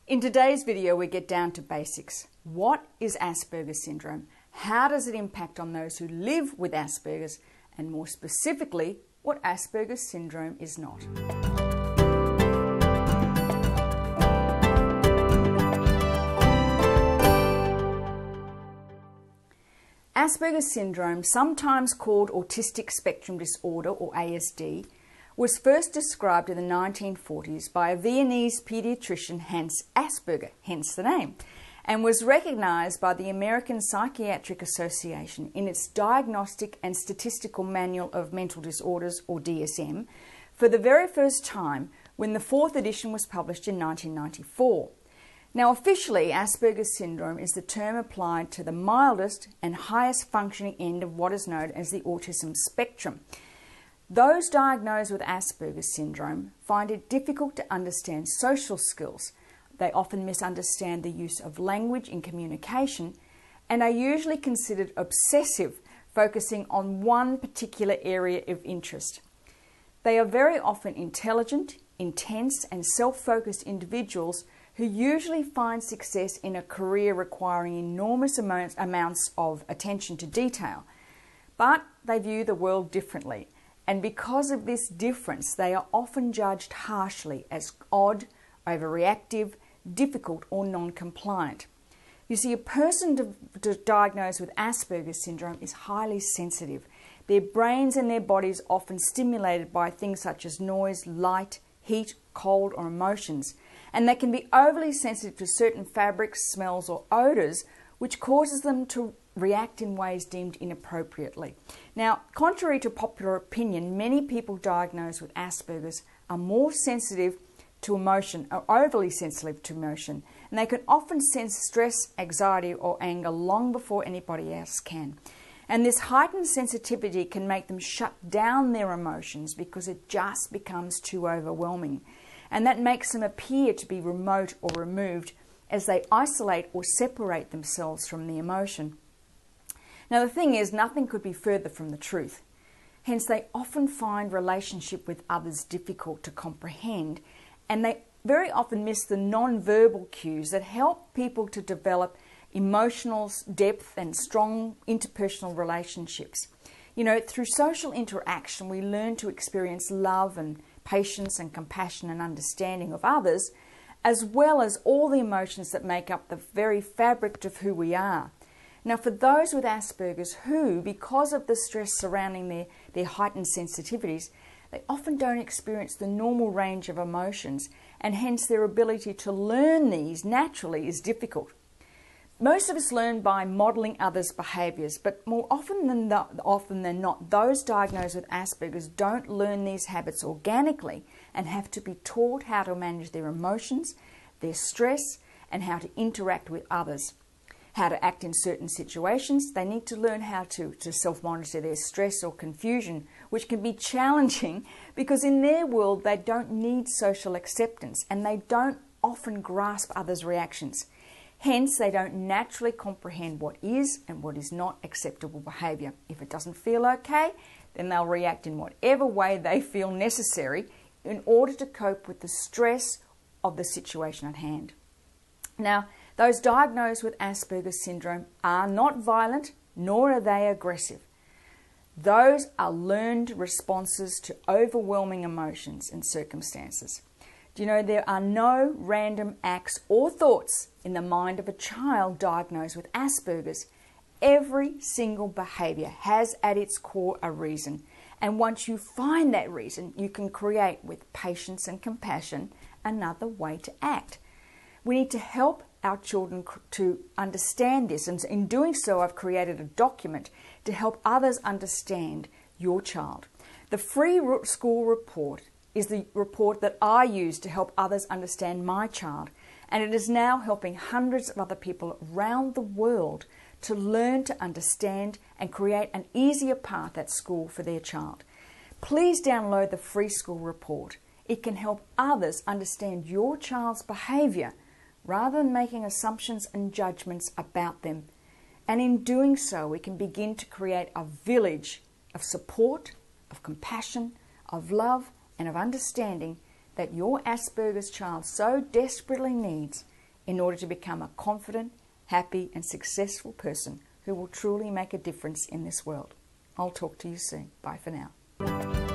In today's video, we get down to basics. What is Asperger's syndrome? How does it impact on those who live with Asperger's? And more specifically, what Asperger's syndrome is not. Asperger's syndrome, sometimes called autistic spectrum disorder or ASD, was first described in the 1940s by a Viennese pediatrician Hans Asperger, hence the name, and was recognized by the American Psychiatric Association in its Diagnostic and Statistical Manual of Mental Disorders, or DSM, for the very first time when the fourth edition was published in 1994. Now, officially, Asperger's syndrome is the term applied to the mildest and highest functioning end of what is known as the autism spectrum. Those diagnosed with Asperger's syndrome find it difficult to understand social skills. They often misunderstand the use of language in communication and are usually considered obsessive, focusing on one particular area of interest. They are very often intelligent, intense, and self-focused individuals who usually find success in a career requiring enormous amounts of attention to detail. But they view the world differently. And because of this difference, they are often judged harshly as odd, overreactive, difficult, or non-compliant. You see, a person diagnosed with Asperger's syndrome is highly sensitive. Their brains and their bodies are often stimulated by things such as noise, light, heat, cold, or emotions. And they can be overly sensitive to certain fabrics, smells, or odours, which causes them to react in ways deemed inappropriately. Now, contrary to popular opinion, many people diagnosed with Asperger's are more sensitive to emotion, or overly sensitive to emotion, and they can often sense stress, anxiety, or anger long before anybody else can. And this heightened sensitivity can make them shut down their emotions because it just becomes too overwhelming. And that makes them appear to be remote or removed as they isolate or separate themselves from the emotion. Now, the thing is, nothing could be further from the truth. Hence, they often find relationship with others difficult to comprehend, and they very often miss the non-verbal cues that help people to develop emotional depth and strong interpersonal relationships. You know, through social interaction, we learn to experience love and patience and compassion and understanding of others, as well as all the emotions that make up the very fabric of who we are. Now, for those with Asperger's who, because of the stress surrounding their heightened sensitivities, they often don't experience the normal range of emotions, and hence their ability to learn these naturally is difficult. Most of us learn by modelling others' behaviours, but more often than not, those diagnosed with Asperger's don't learn these habits organically and have to be taught how to manage their emotions, their stress, and how to interact with others. How to act in certain situations. They need to learn how to self-monitor their stress or confusion, which can be challenging because in their world they don't need social acceptance and they don't often grasp others' reactions. Hence, they don't naturally comprehend what is and what is not acceptable behaviour. If it doesn't feel okay, then they'll react in whatever way they feel necessary in order to cope with the stress of the situation at hand. Now, those diagnosed with Asperger's syndrome are not violent, nor are they aggressive. Those are learned responses to overwhelming emotions and circumstances. Do you know there are no random acts or thoughts in the mind of a child diagnosed with Asperger's? Every single behaviour has at its core a reason. And once you find that reason, you can create, with patience and compassion, another way to act. We need to help our children to understand this, and in doing so I've created a document to help others understand your child. The free school report is the report that I use to help others understand my child, and it is now helping hundreds of other people around the world to learn to understand and create an easier path at school for their child. Please download the free school report. It can help others understand your child's behaviour rather than making assumptions and judgments about them. And in doing so, we can begin to create a village of support, of compassion, of love, and of understanding that your Asperger's child so desperately needs in order to become a confident, happy and successful person who will truly make a difference in this world. I'll talk to you soon. Bye for now.